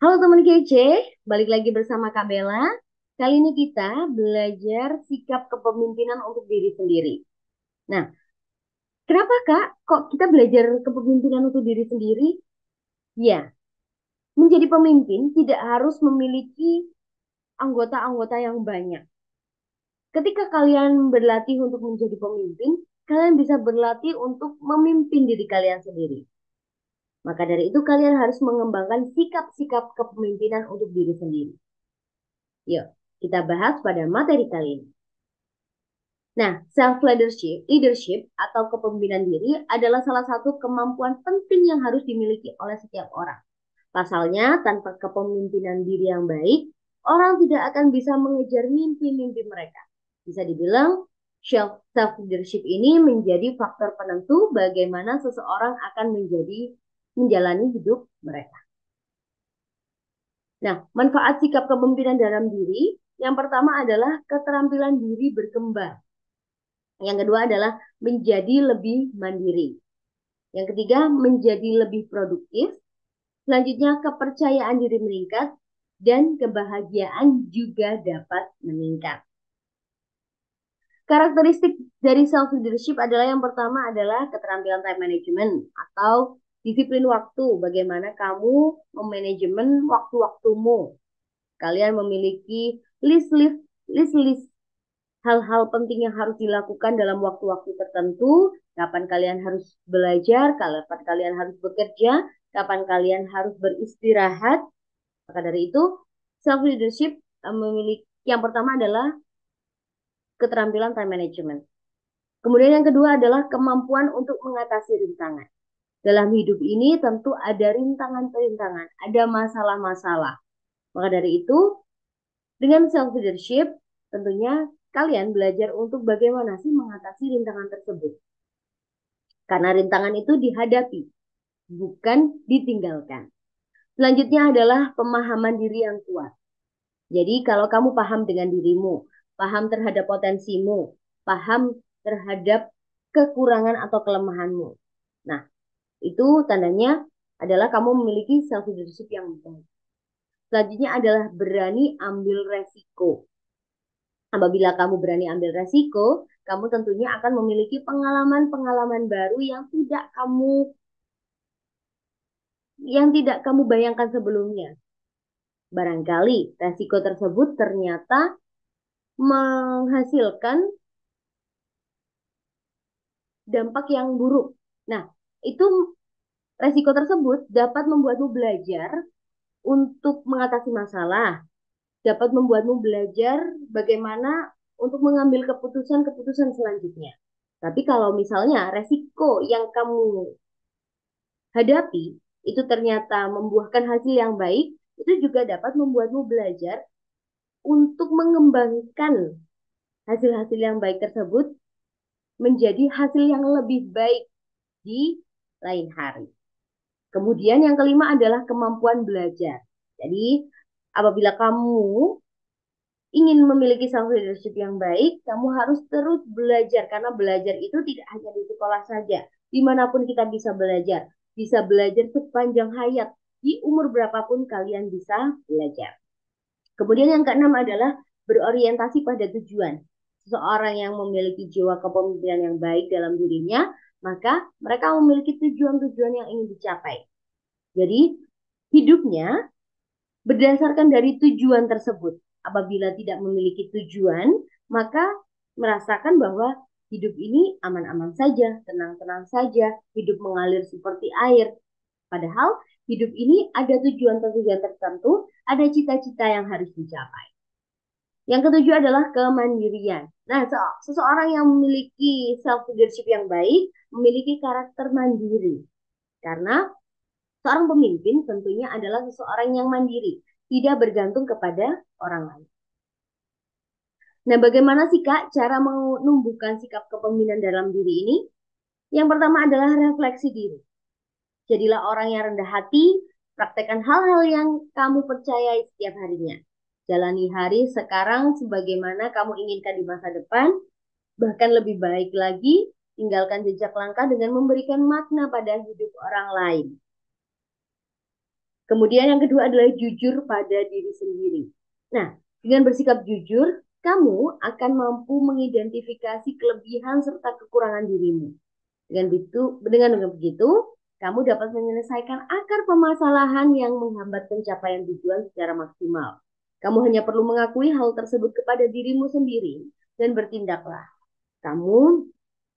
Halo teman kece, balik lagi bersama Kak Bella. Kali ini kita belajar sikap kepemimpinan untuk diri sendiri. Nah, kenapa Kak? Kok kita belajar kepemimpinan untuk diri sendiri? Ya, menjadi pemimpin tidak harus memiliki anggota-anggota yang banyak. Ketika kalian berlatih untuk menjadi pemimpin, kalian bisa berlatih untuk memimpin diri kalian sendiri. Maka dari itu kalian harus mengembangkan sikap-sikap kepemimpinan untuk diri sendiri. Yuk, kita bahas pada materi kali ini. Nah, self leadership atau kepemimpinan diri adalah salah satu kemampuan penting yang harus dimiliki oleh setiap orang. Pasalnya, tanpa kepemimpinan diri yang baik, orang tidak akan bisa mengejar mimpi-mimpi mereka. Bisa dibilang, self leadership ini menjadi faktor penentu bagaimana seseorang akan menjalani hidup mereka. Nah, manfaat sikap kepemimpinan dalam diri yang pertama adalah keterampilan diri berkembang. Yang kedua adalah menjadi lebih mandiri. Yang ketiga, menjadi lebih produktif. Selanjutnya, kepercayaan diri meningkat dan kebahagiaan juga dapat meningkat. Karakteristik dari self leadership adalah yang pertama adalah keterampilan time management atau disiplin waktu. Bagaimana kamu memanajemen waktu-waktumu. Kalian memiliki list-list hal-hal penting yang harus dilakukan dalam waktu-waktu tertentu, kapan kalian harus belajar, kapan kalian harus bekerja, kapan kalian harus beristirahat. Maka dari itu, self leadership memiliki yang pertama adalah keterampilan time management. Kemudian yang kedua adalah kemampuan untuk mengatasi rintangan. Dalam hidup ini tentu ada rintangan-rintangan, ada masalah-masalah. Maka dari itu, dengan self leadership, tentunya kalian belajar untuk bagaimana sih mengatasi rintangan tersebut. Karena rintangan itu dihadapi, bukan ditinggalkan. Selanjutnya adalah pemahaman diri yang kuat. Jadi kalau kamu paham dengan dirimu, paham terhadap potensimu, paham terhadap kekurangan atau kelemahanmu. Nah, itu tandanya adalah kamu memiliki self leadership yang baik. Selanjutnya adalah berani ambil resiko. Apabila kamu berani ambil resiko, kamu tentunya akan memiliki pengalaman-pengalaman baru yang tidak kamu bayangkan sebelumnya. Barangkali resiko tersebut ternyata menghasilkan dampak yang buruk. Nah, itu resiko tersebut dapat membuatmu belajar untuk mengatasi masalah, dapat membuatmu belajar bagaimana untuk mengambil keputusan-keputusan selanjutnya. Tapi kalau misalnya resiko yang kamu hadapi itu ternyata membuahkan hasil yang baik, itu juga dapat membuatmu belajar untuk mengembangkan hasil-hasil yang baik tersebut menjadi hasil yang lebih baik di lain hari. Kemudian yang kelima adalah kemampuan belajar. Jadi, apabila kamu ingin memiliki self leadership yang baik, kamu harus terus belajar karena belajar itu tidak hanya di sekolah saja. Dimanapun kita bisa belajar sepanjang hayat. Di umur berapapun kalian bisa belajar. Kemudian yang keenam adalah berorientasi pada tujuan. Seseorang yang memiliki jiwa kepemimpinan yang baik dalam dirinya, maka mereka memiliki tujuan-tujuan yang ingin dicapai. Jadi, hidupnya berdasarkan dari tujuan tersebut. Apabila tidak memiliki tujuan, maka merasakan bahwa hidup ini aman-aman saja, tenang-tenang saja, hidup mengalir seperti air. Padahal hidup ini ada tujuan-tujuan tertentu, ada cita-cita yang harus dicapai. Yang ketujuh adalah kemandirian. Nah, seseorang yang memiliki self leadership yang baik memiliki karakter mandiri. Karena seorang pemimpin tentunya adalah seseorang yang mandiri, tidak bergantung kepada orang lain. Nah, bagaimana sih Kak cara menumbuhkan sikap kepemimpinan dalam diri ini? Yang pertama adalah refleksi diri. Jadilah orang yang rendah hati, praktekkan hal-hal yang kamu percayai setiap harinya. Jalani hari sekarang sebagaimana kamu inginkan di masa depan, bahkan lebih baik lagi, tinggalkan jejak langkah dengan memberikan makna pada hidup orang lain. Kemudian yang kedua adalah jujur pada diri sendiri. Nah, dengan bersikap jujur, kamu akan mampu mengidentifikasi kelebihan serta kekurangan dirimu. Dengan begitu, kamu dapat menyelesaikan akar permasalahan yang menghambat pencapaian tujuan secara maksimal. Kamu hanya perlu mengakui hal tersebut kepada dirimu sendiri dan bertindaklah. Kamu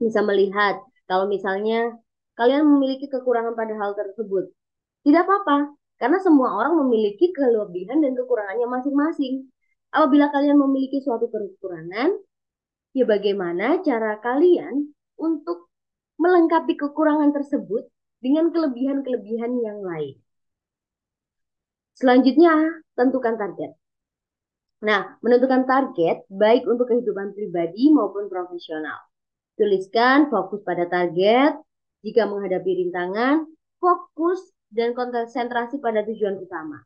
bisa melihat kalau misalnya kalian memiliki kekurangan pada hal tersebut. Tidak apa-apa, karena semua orang memiliki kelebihan dan kekurangannya masing-masing. Apabila kalian memiliki suatu kekurangan, ya bagaimana cara kalian untuk melengkapi kekurangan tersebut dengan kelebihan-kelebihan yang lain. Selanjutnya, tentukan target. Nah, menentukan target baik untuk kehidupan pribadi maupun profesional. Tuliskan fokus pada target, jika menghadapi rintangan, fokus dan konsentrasi pada tujuan utama.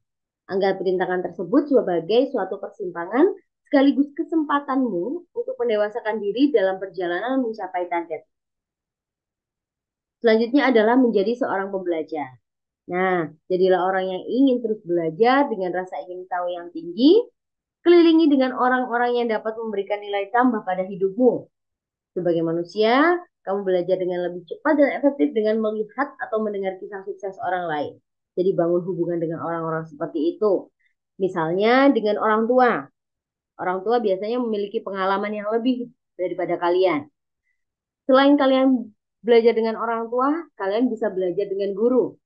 Anggap rintangan tersebut sebagai suatu persimpangan sekaligus kesempatanmu untuk mendewasakan diri dalam perjalanan mencapai target. Selanjutnya adalah menjadi seorang pembelajar. Nah, jadilah orang yang ingin terus belajar dengan rasa ingin tahu yang tinggi, kelilingi dengan orang-orang yang dapat memberikan nilai tambah pada hidupmu. Sebagai manusia, kamu belajar dengan lebih cepat dan efektif dengan melihat atau mendengar kisah sukses orang lain. Jadi bangun hubungan dengan orang-orang seperti itu. Misalnya dengan orang tua. Orang tua biasanya memiliki pengalaman yang lebih daripada kalian. Selain kalian belajar dengan orang tua, kalian bisa belajar dengan guru.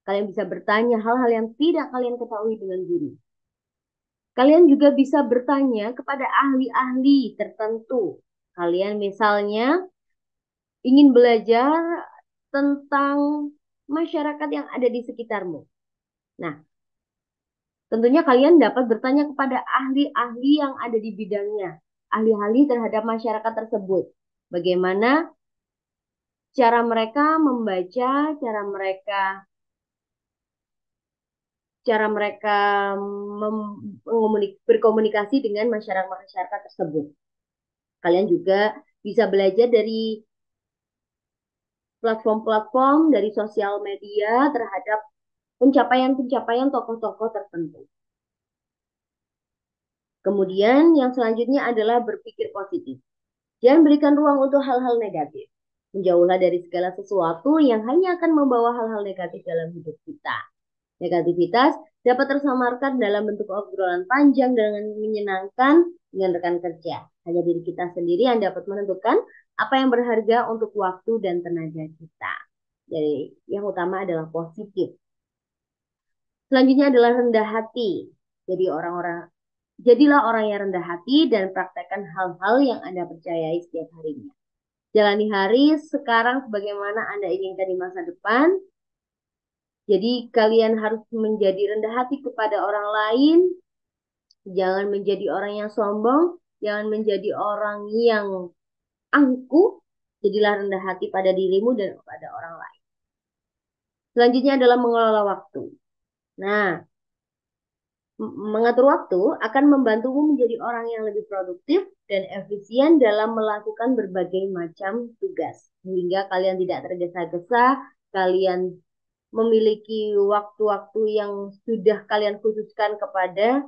Kalian bisa bertanya hal-hal yang tidak kalian ketahui dengan guru. Kalian juga bisa bertanya kepada ahli-ahli tertentu. Kalian misalnya ingin belajar tentang masyarakat yang ada di sekitarmu. Nah, tentunya kalian dapat bertanya kepada ahli-ahli yang ada di bidangnya. Ahli-ahli terhadap masyarakat tersebut. Bagaimana cara mereka membaca, cara mereka berkomunikasi dengan masyarakat tersebut. Kalian juga bisa belajar dari platform-platform dari sosial media terhadap pencapaian-pencapaian tokoh-tokoh tertentu. Kemudian yang selanjutnya adalah berpikir positif. Jangan berikan ruang untuk hal-hal negatif. Menjauhlah dari segala sesuatu yang hanya akan membawa hal-hal negatif dalam hidup kita. Negativitas dapat tersamarkan dalam bentuk obrolan panjang dengan menyenangkan dengan rekan kerja. Hanya diri kita sendiri yang dapat menentukan apa yang berharga untuk waktu dan tenaga kita. Jadi yang utama adalah positif. Selanjutnya adalah rendah hati. Jadilah orang yang rendah hati dan praktekkan hal-hal yang Anda percayai setiap harinya. Jalani hari sekarang sebagaimana Anda inginkan di masa depan. Jadi kalian harus menjadi rendah hati kepada orang lain. Jangan menjadi orang yang sombong. Jangan menjadi orang yang angkuh. Jadilah rendah hati pada dirimu dan pada orang lain. Selanjutnya adalah mengelola waktu. Nah, mengatur waktu akan membantumu menjadi orang yang lebih produktif dan efisien dalam melakukan berbagai macam tugas. Sehingga kalian tidak tergesa-gesa, kalian memiliki waktu-waktu yang sudah kalian khususkan kepada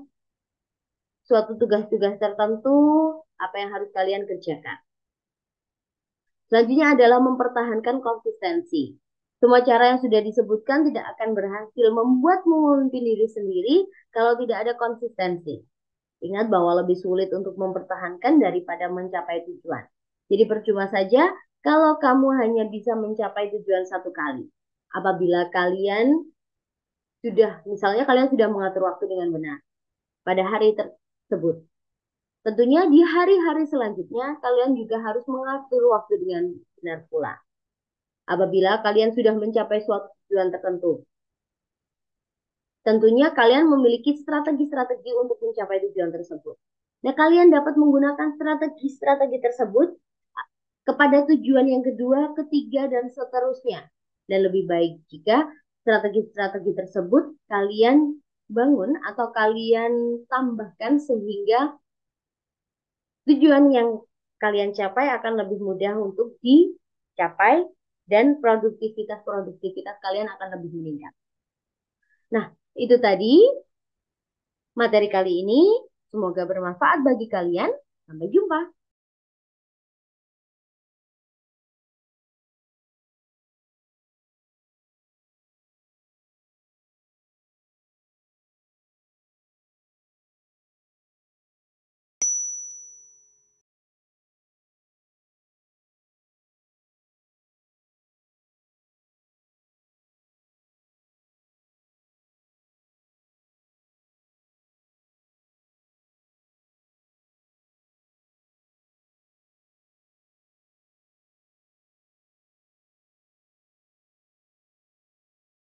suatu tugas-tugas tertentu, apa yang harus kalian kerjakan. Selanjutnya adalah mempertahankan konsistensi. Semua cara yang sudah disebutkan tidak akan berhasil membuatmu memimpin diri sendiri kalau tidak ada konsistensi. Ingat bahwa lebih sulit untuk mempertahankan daripada mencapai tujuan. Jadi percuma saja kalau kamu hanya bisa mencapai tujuan satu kali. Apabila misalnya kalian sudah mengatur waktu dengan benar pada hari tersebut. Tentunya di hari-hari selanjutnya kalian juga harus mengatur waktu dengan benar pula. Apabila kalian sudah mencapai suatu tujuan tertentu. Tentunya kalian memiliki strategi-strategi untuk mencapai tujuan tersebut. Nah, kalian dapat menggunakan strategi-strategi tersebut kepada tujuan yang kedua, ketiga, dan seterusnya. Dan lebih baik jika strategi-strategi tersebut kalian bangun atau kalian tambahkan sehingga tujuan yang kalian capai akan lebih mudah untuk dicapai dan produktivitas kalian akan lebih meningkat. Nah, itu tadi materi kali ini. Semoga bermanfaat bagi kalian. Sampai jumpa.